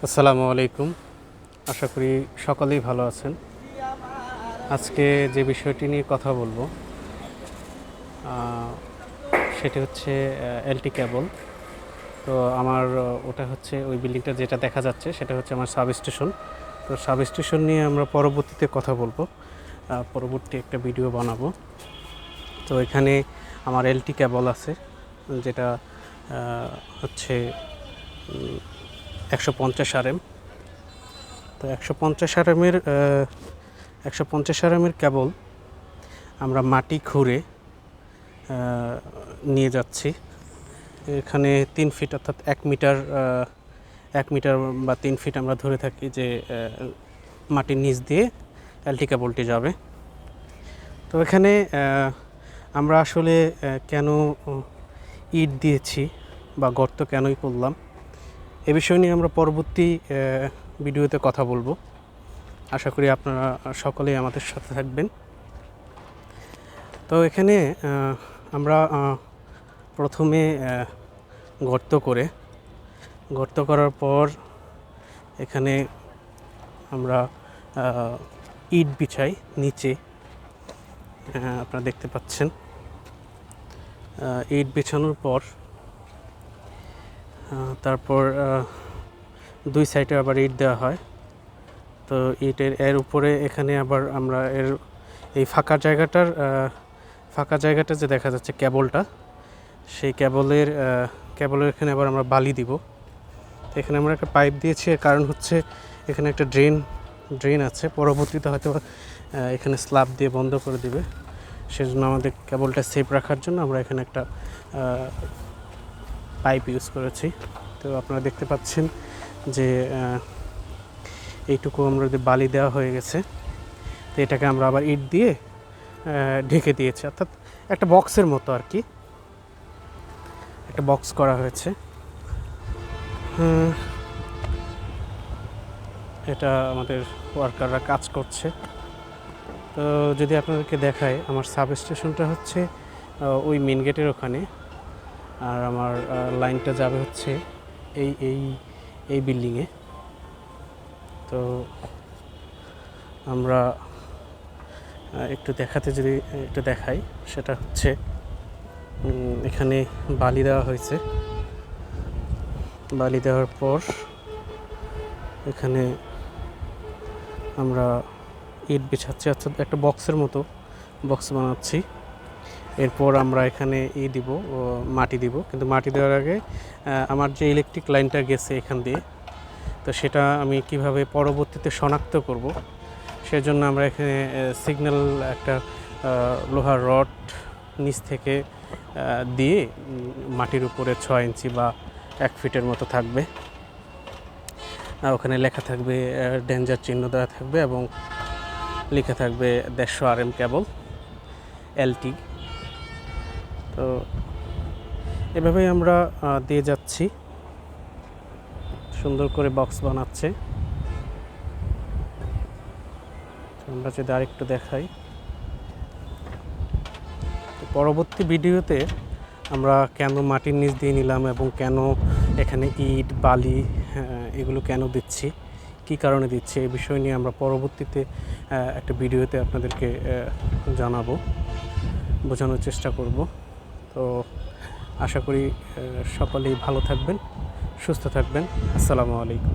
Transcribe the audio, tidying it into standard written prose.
আসসালামু আলাইকুম। আশা করি সকলেই ভালো আছেন। আজকে যে বিষয়টি নিয়ে কথা বলবো সেটি হচ্ছে এলটি কেবল। তো আমার ওটা হচ্ছে ওই বিল্ডিংটা যেটা দেখা যাচ্ছে সেটা হচ্ছে আমার সাবস্টেশন। তো সাবস্টেশন নিয়ে আমরা পরবর্তীতে কথা বলবো, পরবর্তী একটা ভিডিও বানাবো। তো এখানে আমার এলটি কেবল আছে, যেটা হচ্ছে 150 আরএম। তো 150 আরএমের কেবল আমরা মাটি খুঁড়ে নিয়ে যাচ্ছি। এখানে 3 ফিট অর্থাৎ 1 মিটার, 1 মিটার বা 3 ফিট আমরা ধরে থাকি যে মাটির নিচ দিয়ে এলটি কেবলটি যাবে। তো এখানে আমরা আসলে কেন ইট দিয়েছি বা গর্ত কেনই করলাম এ বিষয় নিয়ে আমরা পরবর্তী ভিডিওতে কথা বলবো। আশা করি আপনারা সকলেই আমাদের সাথে থাকবেন। তো এখানে আমরা প্রথমে গর্ত করার পর এখানে আমরা ইট বিছাই নিচে, আপনারা দেখতে পাচ্ছেন। ইট বিছানোর পর তারপর 2 সাইডে আবার ইট দেওয়া হয়। তো এর উপরে এখানে আবার আমরা এই ফাঁকা জায়গাটা যে দেখা যাচ্ছে কেবলটা, সেই কেবলের এখানে আবার আমরা বালি দিব। এখানে আমরা একটা পাইপ দিয়েছি, এর কারণ হচ্ছে এখানে একটা ড্রেন আছে, পরবর্তীতে হয়তো এখানে স্ল্যাব দিয়ে বন্ধ করে দিবে। সেজন্য আমাদের কেবলটা সেফ রাখার জন্য আমরা এখানে একটা পাইপ ইউজ করেছি। তো আপনারা দেখতে পাচ্ছেন যে এইটুকু আমরা বালি দেওয়া হয়ে গেছে। তো এটাকে আমরা আবার ইট দিয়ে ঢেকে দিয়েছি, অর্থাৎ একটা বক্সের মতো আর কি, একটা বক্স করা হয়েছে। এটা আমাদের ওয়ার্কাররা কাজ করছে। তো যদি আপনাদেরকে দেখায়, আমার সাবস্টেশনটা হচ্ছে ওই মেন গেটের ওখানে, আর আমার লাইনটা যাবে হচ্ছে এই বিল্ডিংয়ে। তো আমরা একটু দেখাই, সেটা হচ্ছে এখানে বালি দেওয়া হয়েছে। বালি দেওয়ার পর এখানে আমরা ইট বিছাচ্ছি, অর্থাৎ একটা বক্সের মতো বক্স বানাচ্ছি। এরপর আমরা এখানে মাটি দিব, কিন্তু মাটি দেওয়ার আগে আমার যে ইলেকট্রিক লাইনটা গেছে এখান দিয়ে, তো সেটা আমি কিভাবে পরবর্তীতে শনাক্ত করব, সেজন্য আমরা এখানে সিগন্যাল একটা লোহার রড নিচ থেকে দিয়ে মাটির উপরে 6 ইঞ্চি বা 1 ফিটের মতো থাকবে। ওখানে লেখা থাকবে, ডেঞ্জার চিহ্ন দেওয়া থাকবে এবং লেখা থাকবে 150 আরএম কেবল এলটি। তো এভাবেই আমরা দিয়ে যাচ্ছি, সুন্দর করে বক্স বানাচ্ছে। আমরা যদি আরেকটু দেখাই, পরবর্তী ভিডিওতে আমরা কেন মাটির নিচ দিয়ে নিলাম এবং কেন এখানে ইট বালি এগুলো কেন দিচ্ছি, কী কারণে দিচ্ছি, এই বিষয় নিয়ে আমরা পরবর্তীতে একটা ভিডিওতে আপনাদেরকে বোঝানোর চেষ্টা করব। তো আশা করি সকলেই ভালো থাকবেন, সুস্থ থাকবেন। আসসালামু আলাইকুম।